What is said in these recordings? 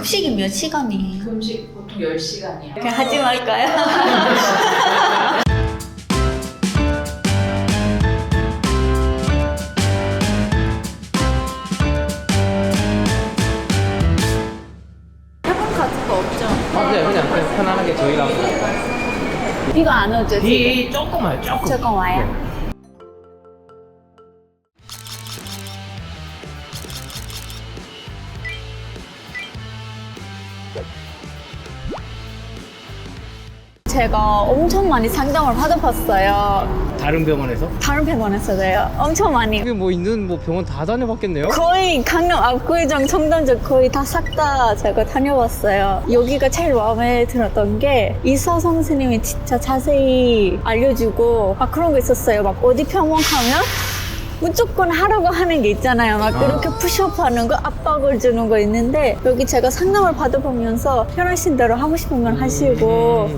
급식이 몇 시간이에요? 금식 보통 10시간이야. 그냥 하지 말까요? 협박 같은 거 없죠? 네, 그냥 편안하게 저희랑 이거 안 오죠? 비 조금 와요, 조금. 조금 와요? 네. 제가 엄청 많이 상담을 받아봤어요. 다른 병원에서? 다른 병원에서도요. 엄청 많이. 여기 뭐 있는 뭐 병원 다 다녀봤겠네요? 거의 강남 압구정 청담역 거의 다 싹 다 제가 다녀봤어요. 여기가 제일 마음에 들었던 게 의사 선생님이 진짜 자세히 알려주고 막 그런 거 있었어요. 막 어디 병원 가면 무조건 하라고 하는 게 있잖아요. 막 이렇게 푸시업 하는 거, 압박을 주는 거 있는데 여기 제가 상담을 받아보면서 편하신 대로 하고 싶은 건 하시고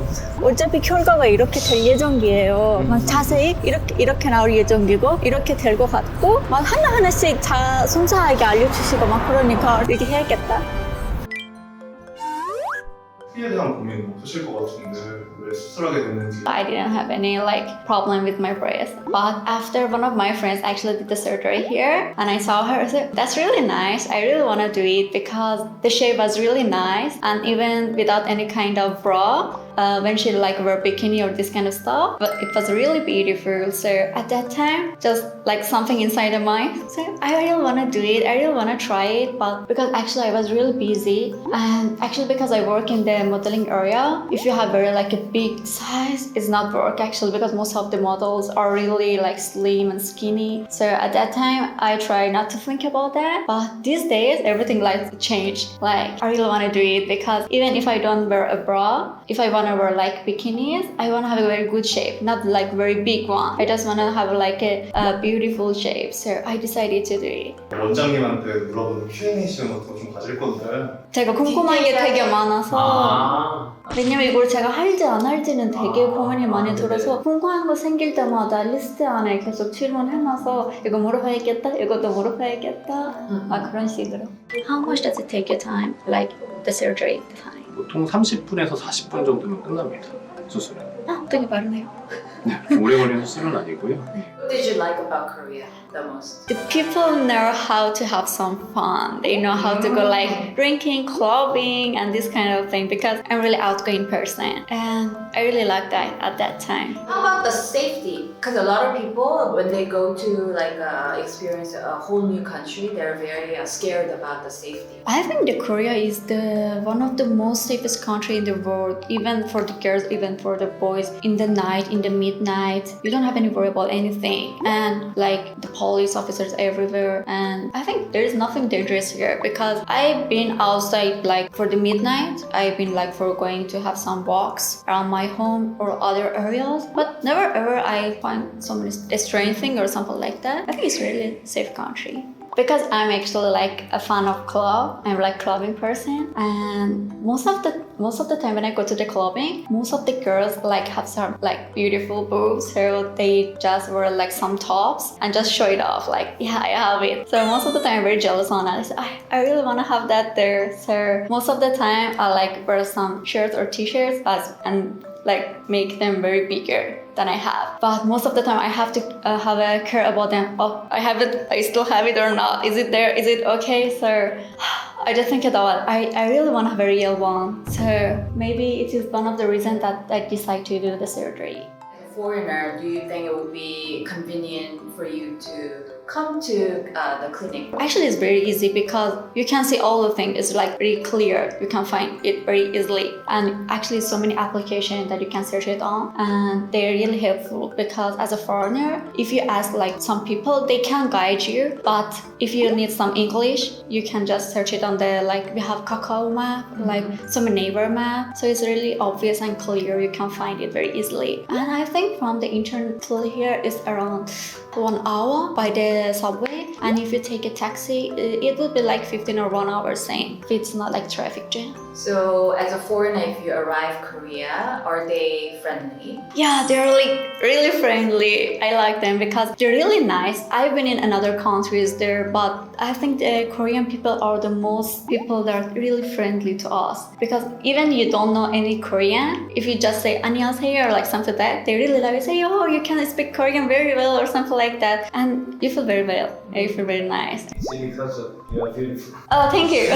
어차피 결과가 이렇게 될 예정이에요. 막 자세히 이렇게 나올 예정이고 이렇게 될 것 같고 막 하나하나씩 순수하게 알려주시고 막 그러니까 이렇게 해야겠다. 피에 대한 고민 없으실 것 같은데 왜 수술하게 됐는지. I didn't have any problem with my breast, but after one of my friends actually did the surgery here and I saw her, I said, that's really nice. I really want to do it because the shape was really nice, and even without any kind of bra, when she wear bikini or this kind of stuff, but it was really beautiful. So at that time, just like something inside of mine, so I really want to do it, I really want to try it, but because actually I was really busy, and actually because I work in the modeling area, if you have very a big size, it's not work actually, because most of the models are really slim and skinny. So at that time I try not to think about that, but these days everything changed. I really want to do it because even if I don't wear a bra, if I want to wear bikinis, I want to have a very good shape, not very big one. I just want to have a beautiful shape. So I decided to do it. 원장님한테 물어보는 Q&A 시간 같은 거 좀 가질 건데 제가 궁금한 게 되게 많아서 왜냐면 이걸 제가 할지 안 할지는 되게 고민이 많이 들어서 궁금한 거 생길 때마다 리스트 안에 계속 질문해놔서 이거 물어봐야겠다, 이것도 물어봐야겠다 막 그런 식으로. How much does it take your time, the surgery time? 보통 30분에서 40분 정도면 끝납니다. 수술은. 되게 빠르네요. 네, 오래 걸리는 수술은 아니고요. What did you like about Korea the most? The people know how to have some fun. They know how to go drinking, clubbing, and this kind of thing because I'm really outgoing person, and I really like that at that time. How about the safety? Because a lot of people, when they go to experience a whole new country, they're very scared about the safety. I think the Korea is one of the most safest country in the world, even for the girls, even for the boys. In the night, in the midnight, you don't have any worry about anything, and the police officers everywhere, and I think there is nothing dangerous here because I've been outside for the midnight. I've been for going to have some walks around my home or other areas, but never ever I find some strange thing or something like that. I think it's really safe country. Because I'm actually a fan of club, I'm clubbing person, and most of the time when I go to the clubbing, most of the girls have some beautiful boobs, so they just wear some tops and just show it off yeah, I have it. So most of the time I'm very jealous on that. I really want to have that there. So most of the time I wear some shirts or t-shirts and make them very bigger than I have. But most of the time I have to have a care about them. Oh, I still have it or not? Is it there? Is it okay? So I just think about I really want to have a real one. So maybe it is one of the reasons that I decide to do the surgery. As a foreigner, do you think it would be convenient for you to come to the clinic? Actually, it's very easy because you can see all the things. It's very clear. You can find it very easily. And actually, so many applications that you can search it on, and they're really helpful because as a foreigner, if you ask some people, they can guide you. But if you need some English, you can just search it on the we have Kakao map, some neighbor map. So it's really obvious and clear. You can find it very easily. And I think from the internet to here is around 1 hour by the subway. and if you take a taxi, it will be like 15 or 1 hour same if it's not like traffic jam. So as a foreigner, if you arrive Korea, are they friendly? Yeah, they're like really friendly. I like them because they're really nice. I've been in another countries there, but I think the Korean people are the most people that are really friendly to us. Because even you don't know any Korean, if you just say 안녕하세요 or like something like that, they really love you. Say, oh, you can speak Korean very well or something like that, and you feel very well. You feel very nice. You are beautiful. Oh, thank you.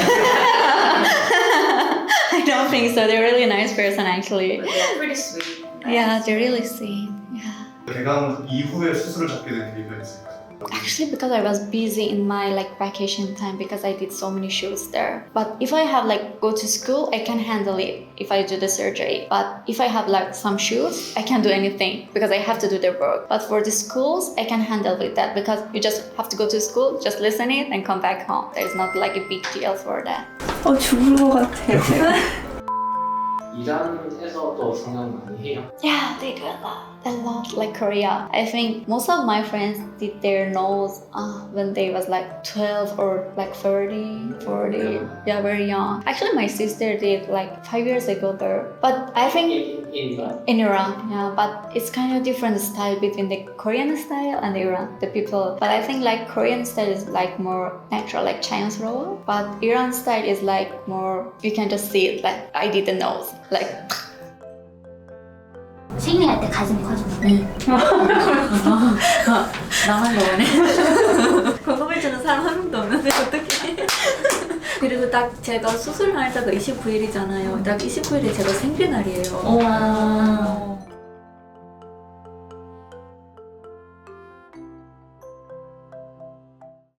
I don't think so. They're really nice person actually. But they're pretty sweet. Yeah, they're really sweet. Yeah. 개강 이후에 수술을 잡게 된 계기가 있을까요? Actually, because I was busy in my like vacation time because I did so many shoots there. But if I have like go to school, I can handle it if I do the surgery. But if I have like some shoots, I can't do anything because I have to do the work. But for the schools, I can handle with that because you just have to go to school, just listen it and come back home. There's not like a big deal for that. 죽을 것 같아. 이란에서도 성형 많이 해요? Yeah, they do a lot like Korea. I think most of my friends did their nose when they was like 12 or like 30, 40. Yeah, very young. Actually, my sister did like 5 years ago there. But I think in Iran, yeah, but it's kind of different style between the Korean style and Iran, the people. But I think like Korean style is like more natural, like 자연스러워. But Iran style is like more, you can just see it, like I did the nose, like. 생리할 때 가슴이 커진다. 나만 너네. 공감해주는 사람 한 명도 없는데 어떡해. 그리고 딱 제가 수술할 때가 29일이잖아요. 딱 29일이 제가 생리날이에요.